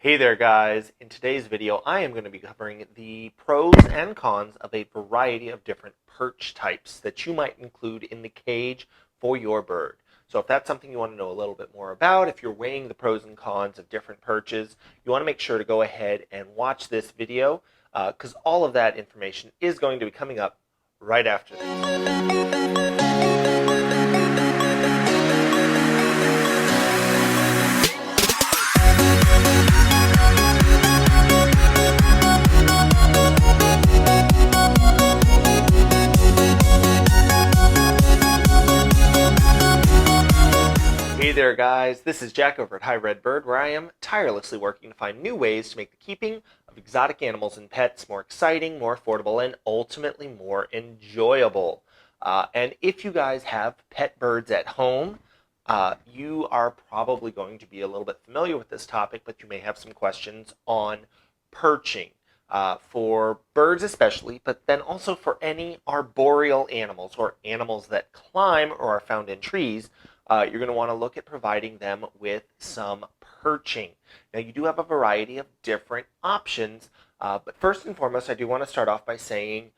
Hey there guys, in today's video I am going to be covering the pros and cons of a variety of different perch types that you might include in the cage for your bird. So if that's something you want to know a little bit more about, if you're weighing the pros and cons of different perches, you want to make sure to go ahead and watch this video because all of that information is going to be coming up right after this. Hey there guys, this is Jack over at High Red Bird, where I am tirelessly working to find new ways to make the keeping of exotic animals and pets more exciting, more affordable, and ultimately more enjoyable. And if you guys have pet birds at home, you are probably going to be a little bit familiar with this topic, but you may have some questions on perching. For birds especially, but then also for any arboreal animals or animals that climb or are found in trees. You're going to want to look at providing them with some perching. Now, you do have a variety of different options, but first and foremost, I do want to start off by saying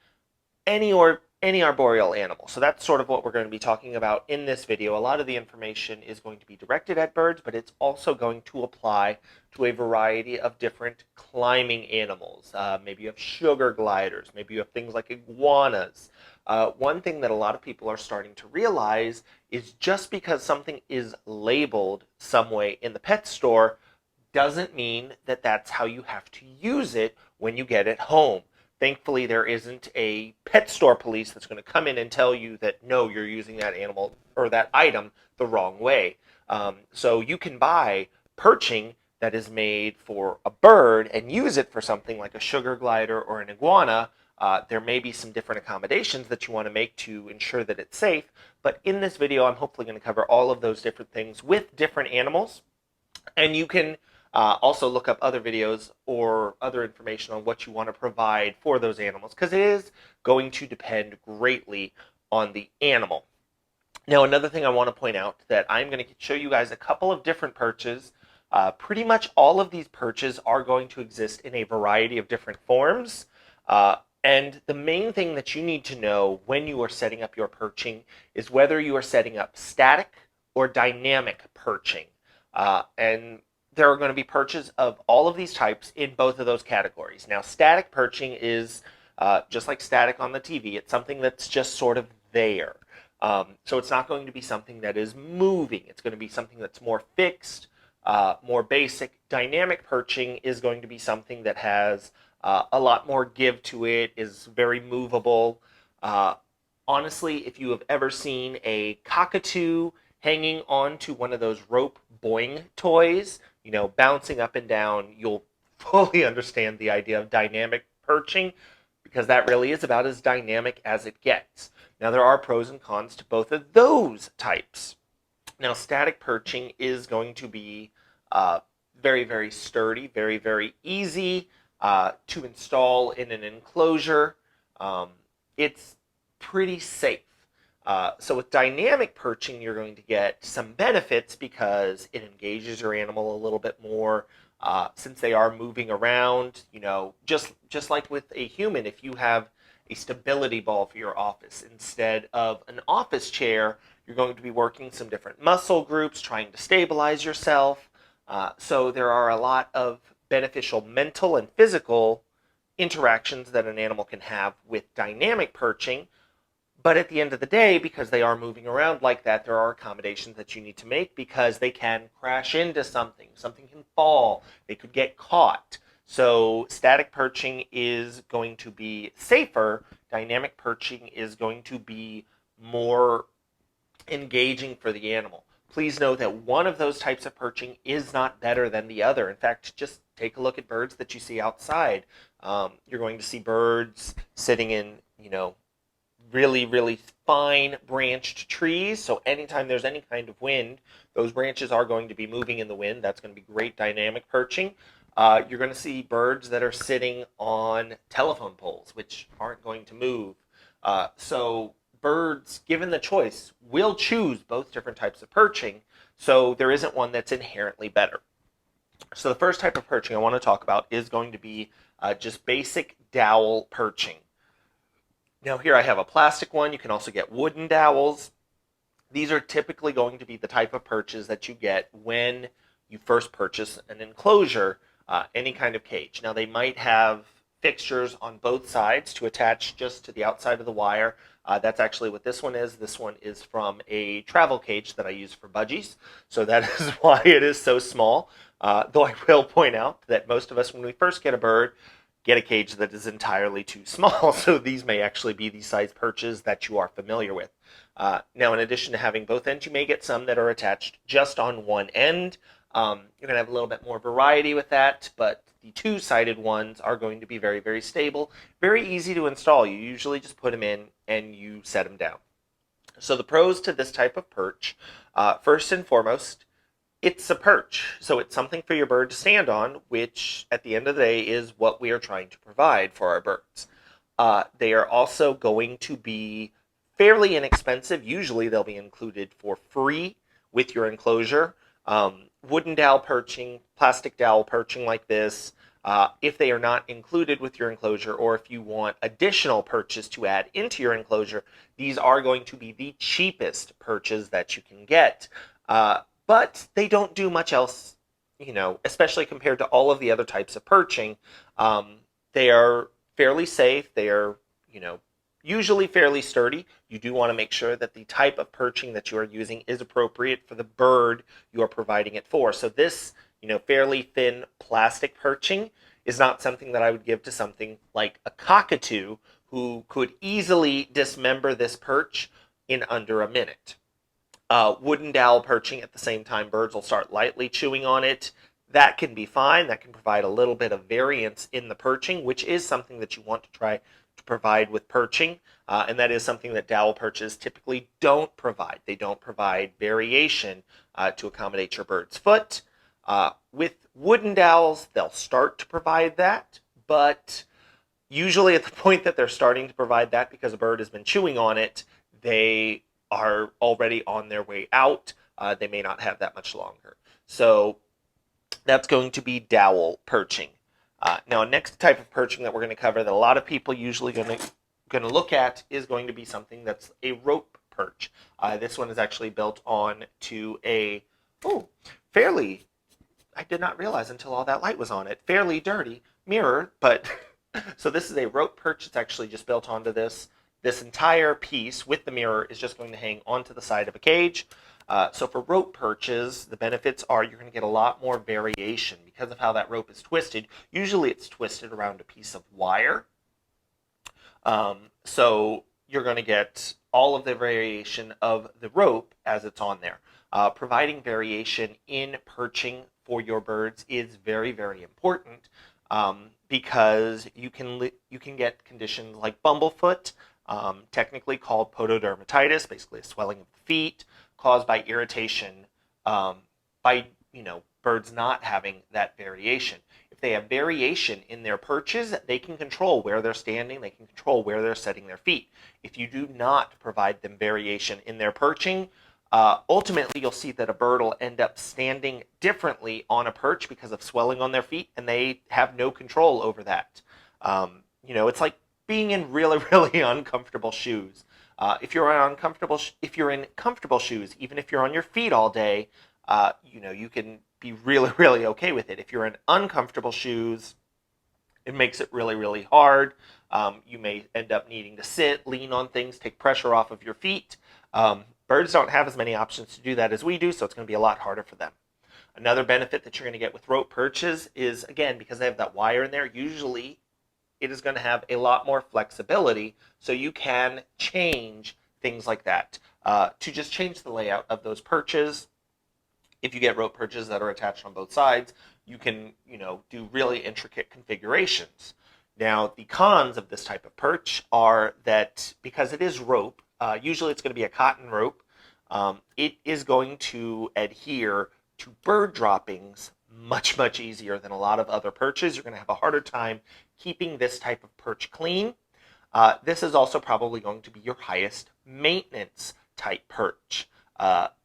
any arboreal animal. So that's sort of what we're going to be talking about in this video. A lot of the information is going to be directed at birds, but it's also going to apply to a variety of different climbing animals. Maybe you have sugar gliders, maybe you have things like iguanas. One thing that a lot of people are starting to realize is just because something is labeled some way in the pet store doesn't mean that that's how you have to use it when you get it home. Thankfully, there isn't a pet store police that's going to come in and tell you that, no, you're using that animal or that item the wrong way. So you can buy perching that is made for a bird and use it for something like a sugar glider or an iguana. There may be some different accommodations that you want to make to ensure that it's safe, but in this video I'm hopefully going to cover all of those different things with different animals, and you can also look up other videos or other information on what you want to provide for those animals, because it is going to depend greatly on the animal. Now, another thing I want to point out that I'm going to show you guys a couple of different perches. Pretty much all of these perches are going to exist in a variety of different forms. And the main thing that you need to know when you are setting up your perching is whether you are setting up static or dynamic perching. And there are going to be perches of all of these types in both of those categories. Now, static perching is just like static on the TV. It's something that's just sort of there. So it's not going to be something that is moving. It's going to be something that's more fixed, more basic. Dynamic perching is going to be something that has a lot more give to it, is very movable. Honestly, if you have ever seen a cockatoo hanging onto one of those rope boing toys, bouncing up and down, you'll fully understand the idea of dynamic perching, because that really is about as dynamic as it gets. Now, there are pros and cons to both of those types. Now, static perching is going to be very, very sturdy, very, very easy to install in an enclosure. It's pretty safe. So with dynamic perching, you're going to get some benefits because it engages your animal a little bit more. Since they are moving around, just like with a human, if you have a stability ball for your office instead of an office chair, you're going to be working some different muscle groups, trying to stabilize yourself. So there are a lot of beneficial mental and physical interactions that an animal can have with dynamic perching. But at the end of the day, because they are moving around like that, there are accommodations that you need to make because they can crash into something. Something can fall. They could get caught. So static perching is going to be safer. Dynamic perching is going to be more engaging for the animal. Please know that one of those types of perching is not better than the other. In fact, just take a look at birds that you see outside. You're going to see birds sitting in, really, really fine branched trees. So anytime there's any kind of wind, those branches are going to be moving in the wind. That's going to be great dynamic perching. You're going to see birds that are sitting on telephone poles, which aren't going to move. So birds, given the choice, will choose both different types of perching. So there isn't one that's inherently better. So the first type of perching I want to talk about is going to be just basic dowel perching. Now here I have a plastic one. You can also get wooden dowels. These are typically going to be the type of perches that you get when you first purchase an enclosure, any kind of cage. Now they might have fixtures on both sides to attach just to the outside of the wire. That's actually what this one is. This one is from a travel cage that I use for budgies, so that is why it is so small. Though I will point out that most of us, when we first get a bird, get a cage that is entirely too small. So these may actually be the size perches that you are familiar with. Now, in addition to having both ends, you may get some that are attached just on one end. You're going to have a little bit more variety with that, but the two-sided ones are going to be very, very stable, very easy to install. You usually just put them in and you set them down. So the pros to this type of perch, first and foremost, it's a perch. So it's something for your bird to stand on, which at the end of the day is what we are trying to provide for our birds. They are also going to be fairly inexpensive. Usually they'll be included for free with your enclosure. Wooden dowel perching, plastic dowel perching like this, if they are not included with your enclosure, or if you want additional perches to add into your enclosure, these are going to be the cheapest perches that you can get. But they don't do much else, especially compared to all of the other types of perching. They are fairly safe. They are, usually fairly sturdy. You do want to make sure that the type of perching that you are using is appropriate for the bird you are providing it for. So this, fairly thin plastic perching is not something that I would give to something like a cockatoo, who could easily dismember this perch in under a minute. Wooden dowel perching at the same time, birds will start lightly chewing on it. That can be fine. That can provide a little bit of variance in the perching, which is something that you want to try to provide with perching. And that is something that dowel perches typically don't provide. They don't provide variation to accommodate your bird's foot. With wooden dowels, they'll start to provide that, but usually at the point that they're starting to provide that, because a bird has been chewing on it, they are already on their way out. They may not have that much longer. So that's going to be dowel perching. Now, next type of perching that we're going to cover that a lot of people usually going to look at is going to be something that's a rope perch. This one is actually built on to a fairly, I did not realize until all that light was on it, fairly dirty mirror, but so this is a rope perch. It's actually just built onto this. This entire piece with the mirror is just going to hang onto the side of a cage. So for rope perches, the benefits are you're going to get a lot more variation because of how that rope is twisted. Usually it's twisted around a piece of wire. So you're going to get all of the variation of the rope as it's on there. Providing variation in perching for your birds is very, very important, because you can get conditions like bumblefoot, technically called pododermatitis, basically a swelling of the feet caused by irritation, by birds not having that variation. If they have variation in their perches, they can control where they're standing, they can control where they're setting their feet. If you do not provide them variation in their perching, ultimately you'll see that a bird will end up standing differently on a perch because of swelling on their feet, and they have no control over that. It's like being in really, really uncomfortable shoes. If you're in comfortable shoes, even if you're on your feet all day, you can be really, really okay with it. If you're in uncomfortable shoes, it makes it really, really hard. You may end up needing to sit, lean on things, take pressure off of your feet. Birds don't have as many options to do that as we do, so it's going to be a lot harder for them. Another benefit that you're going to get with rope perches is, again, because they have that wire in there, usually it is going to have a lot more flexibility, so you can change things like that to just change the layout of those perches. If you get rope perches that are attached on both sides, you can, do really intricate configurations. Now, the cons of this type of perch are that because it is rope, usually it's going to be a cotton rope, it is going to adhere to bird droppings much, much easier than a lot of other perches. You're going to have a harder time keeping this type of perch clean. This is also probably going to be your highest maintenance type perch.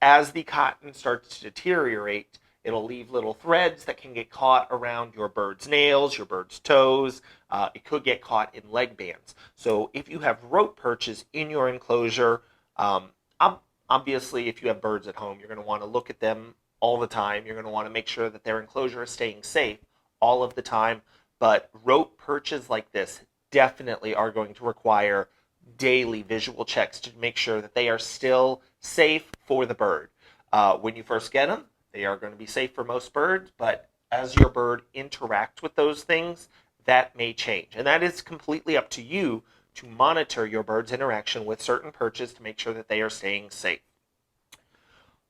As the cotton starts to deteriorate, It'll leave little threads that can get caught around your bird's nails, your bird's toes. It could get caught in leg bands. So if you have rope perches in your enclosure, obviously if you have birds at home, you're going to want to look at them all the time. You're going to want to make sure that their enclosure is staying safe all of the time. But rope perches like this definitely are going to require daily visual checks to make sure that they are still safe for the bird. When you first get them, they are going to be safe for most birds, but as your bird interacts with those things, that may change. And that is completely up to you to monitor your bird's interaction with certain perches to make sure that they are staying safe.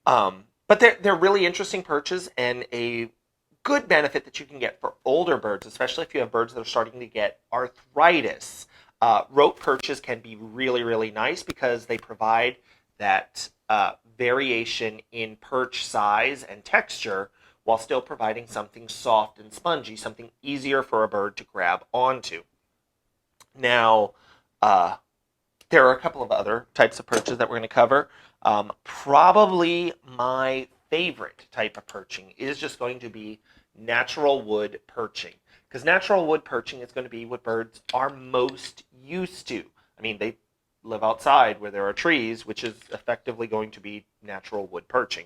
But they're really interesting perches, and a good benefit that you can get for older birds, especially if you have birds that are starting to get arthritis. Rope perches can be really, really nice because they provide that variation in perch size and texture while still providing something soft and spongy, something easier for a bird to grab onto. Now, there are a couple of other types of perches that we're going to cover. Probably my favorite type of perching is just going to be natural wood perching, because natural wood perching is going to be what birds are most used to. I mean, they live outside where there are trees, which is effectively going to be natural wood perching.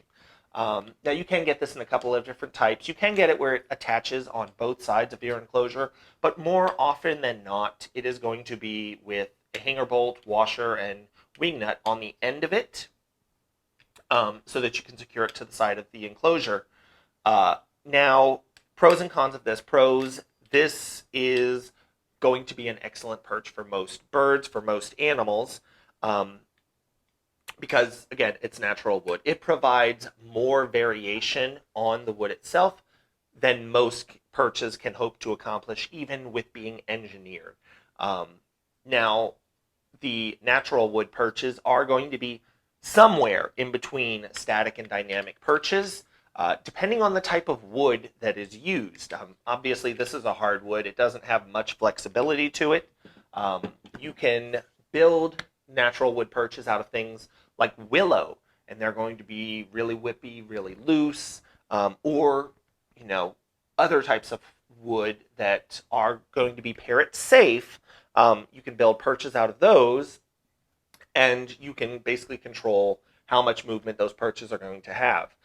Now, you can get this in a couple of different types. You can get it where it attaches on both sides of your enclosure, but more often than not, it is going to be with a hanger bolt, washer, and wing nut on the end of it, so that you can secure it to the side of the enclosure. Now, pros and cons of this. Pros, this is going to be an excellent perch for most birds, for most animals, because, again, it's natural wood. It provides more variation on the wood itself than most perches can hope to accomplish, even with being engineered. Now, the natural wood perches are going to be somewhere in between static and dynamic perches, depending on the type of wood that is used. Obviously, this is a hardwood. It doesn't have much flexibility to it. You can build natural wood perches out of things like willow, and they're going to be really whippy, really loose, or, other types of wood that are going to be parrot safe. You can build perches out of those, and you can basically control how much movement those perches are going to have.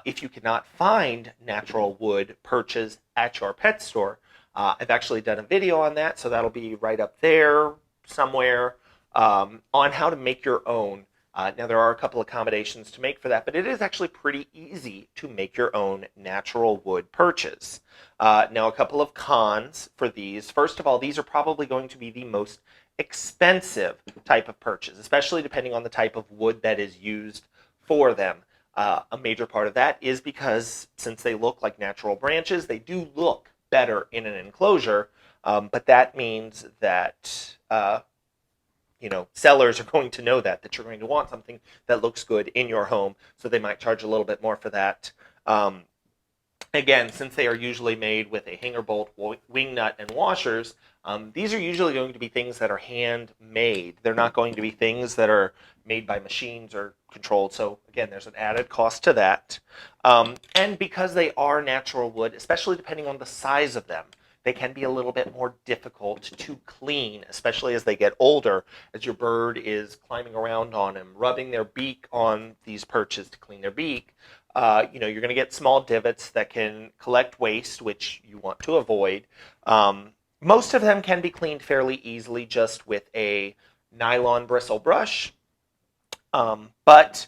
If you cannot find natural wood perches at your pet store, I've actually done a video on that, so that'll be right up there somewhere, on how to make your own. Now, there are a couple accommodations to make for that, but it is actually pretty easy to make your own natural wood perches. Now, a couple of cons for these. First of all, these are probably going to be the most expensive type of perches, especially depending on the type of wood that is used for them. A major part of that is because, since they look like natural branches, they do look better in an enclosure, but that means that sellers are going to know that you're going to want something that looks good in your home, so they might charge a little bit more for that. Again, since they are usually made with a hanger bolt, wing nut, and washers, these are usually going to be things that are handmade. They're not going to be things that are made by machines or controlled. So again, there's an added cost to that. And because they are natural wood, especially depending on the size of them, they can be a little bit more difficult to clean, especially as they get older, as your bird is climbing around on them, rubbing their beak on these perches to clean their beak. You're going to get small divots that can collect waste, which you want to avoid. Most of them can be cleaned fairly easily just with a nylon bristle brush. But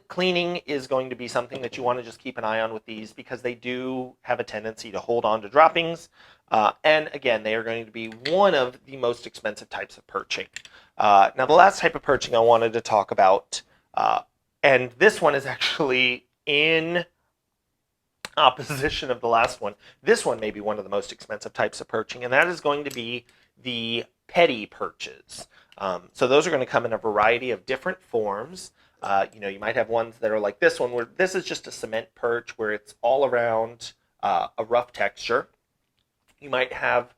cleaning is going to be something that you want to just keep an eye on with these, because they do have a tendency to hold on to droppings. And again, they are going to be one of the most expensive types of perching. Now, the last type of perching I wanted to talk about, and this one is actually in opposition of the last one. This one may be one of the most expensive types of perching, and that is going to be the petty perches. So those are going to come in a variety of different forms. You might have ones that are like this one, where this is just a cement perch where it's all around a rough texture. You might have,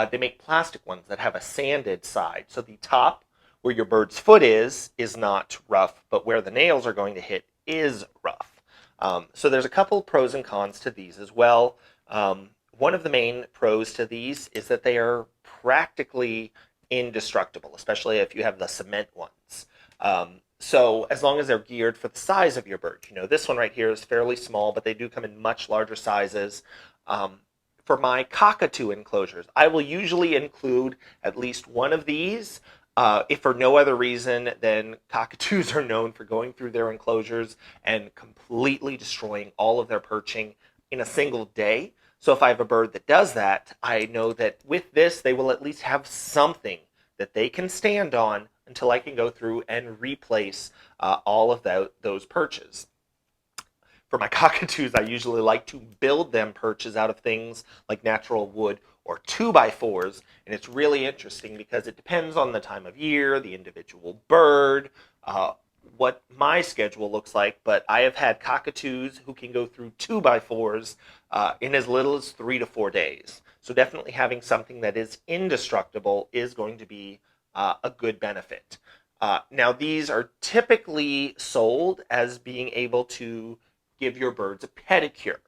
they make plastic ones that have a sanded side. So the top, where your bird's foot is not rough, but where the nails are going to hit is rough. So there's a couple pros and cons to these as well. One of the main pros to these is that they are practically indestructible, especially if you have the cement ones. So as long as they're geared for the size of your bird. This one right here is fairly small, but they do come in much larger sizes. For my cockatoo enclosures, I will usually include at least one of these. If for no other reason than cockatoos are known for going through their enclosures and completely destroying all of their perching in a single day. So if I have a bird that does that, I know that with this, they will at least have something that they can stand on until I can go through and replace all of those perches. For my cockatoos, I usually like to build them perches out of things like natural wood or 2x4s, and it's really interesting because it depends on the time of year, the individual bird, what my schedule looks like, but I have had cockatoos who can go through 2x4s in as little as 3 to 4 days. So definitely having something that is indestructible is going to be a good benefit. Now these are typically sold as being able to give your birds a pedicure.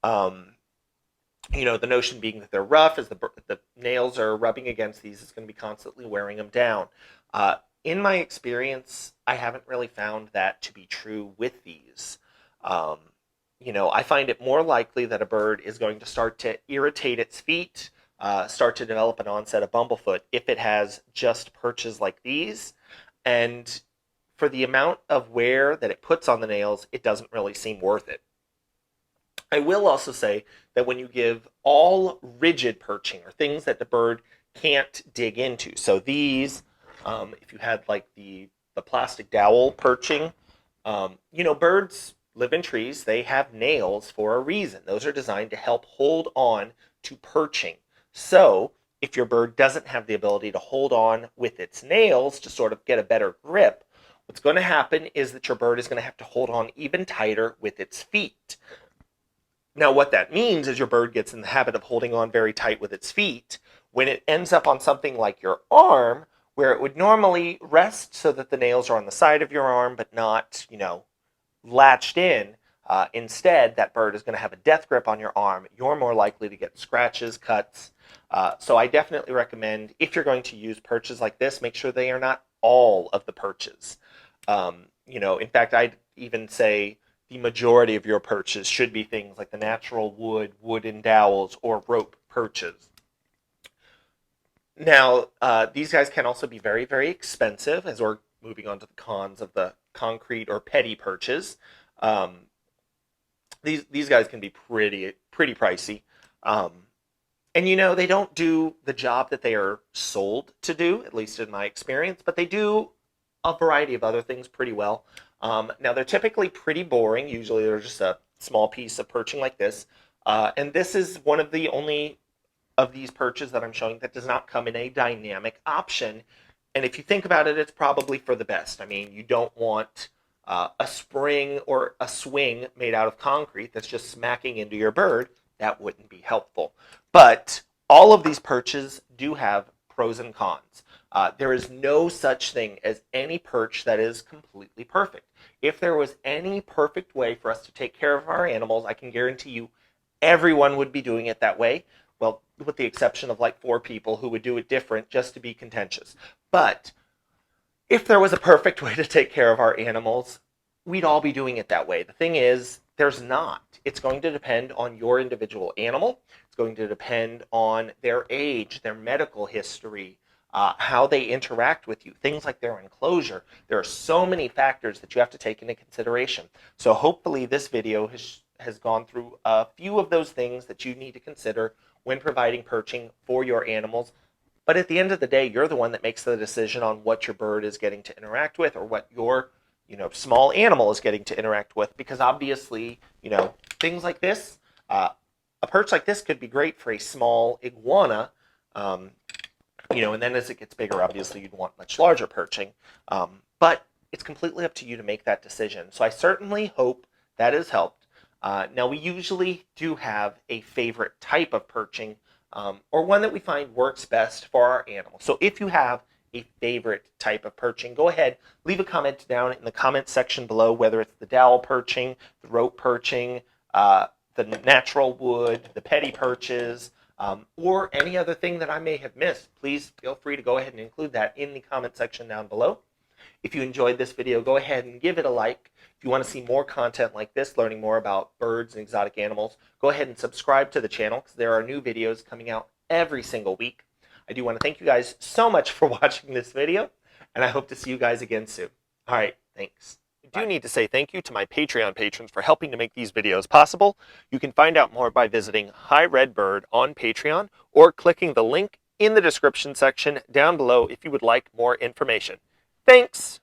The notion being that they're rough, as the nails are rubbing against these, it's going to be constantly wearing them down. In my experience, I haven't really found that to be true with these. I find it more likely that a bird is going to start to irritate its feet, start to develop an onset of bumblefoot if it has just perches like these. And for the amount of wear that it puts on the nails, it doesn't really seem worth it. I will also say that when you give all rigid perching, or things that the bird can't dig into, so these, if you had like the plastic dowel perching, birds live in trees, they have nails for a reason. Those are designed to help hold on to perching. So if your bird doesn't have the ability to hold on with its nails to sort of get a better grip, what's going to happen is that your bird is going to have to hold on even tighter with its feet. Now, what that means is your bird gets in the habit of holding on very tight with its feet. When it ends up on something like your arm, where it would normally rest so that the nails are on the side of your arm but not, latched in, instead, that bird is going to have a death grip on your arm. You're more likely to get scratches, cuts. So I definitely recommend, if you're going to use perches like this, make sure they are not all of the perches. In fact, I'd even say the majority of your perches should be things like the natural wood, wooden dowels, or rope perches. Now, these guys can also be very, very expensive, as we're moving on to the cons of the concrete or petty perches. These guys can be pretty pricey. And they don't do the job that they are sold to do, at least in my experience, but they do a variety of other things pretty well. Now they're typically pretty boring. Usually they're just a small piece of perching like this. And this is one of the only of these perches that I'm showing that does not come in a dynamic option. And if you think about it, it's probably for the best. I mean, you don't want a spring or a swing made out of concrete that's just smacking into your bird. That wouldn't be helpful. But all of these perches do have pros and cons. There is no such thing as any perch that is completely perfect. If there was any perfect way for us to take care of our animals, I can guarantee you everyone would be doing it that way. Well, with the exception of like 4 people who would do it different just to be contentious. But if there was a perfect way to take care of our animals, we'd all be doing it that way. The thing is, there's not. It's going to depend on your individual animal. It's going to depend on their age, their medical history, how they interact with you, things like their enclosure. There are so many factors that you have to take into consideration. So hopefully this video has gone through a few of those things that you need to consider when providing perching for your animals. But at the end of the day, you're the one that makes the decision on what your bird is getting to interact with, or what your small animal is getting to interact with, because obviously, things like this, a perch like this could be great for a small iguana, and then as it gets bigger, obviously you'd want much larger perching, but it's completely up to you to make that decision. So I certainly hope that has helped. Now, we usually do have a favorite type of perching, or one that we find works best for our animal. So if you have a favorite type of perching, go ahead, leave a comment down in the comment section below, whether it's the dowel perching, the rope perching, the natural wood, the petty perches, or any other thing that I may have missed. Please feel free to go ahead and include that in the comment section down below. If you enjoyed this video, go ahead and give it a like. If you want to see more content like this, learning more about birds and exotic animals, go ahead and subscribe to the channel because there are new videos coming out every single week. I do want to thank you guys so much for watching this video, and I hope to see you guys again soon. All right, thanks. I do need to say thank you to my Patreon patrons for helping to make these videos possible. You can find out more by visiting Hi Red Bird on Patreon or clicking the link in the description section down below if you would like more information. Thanks!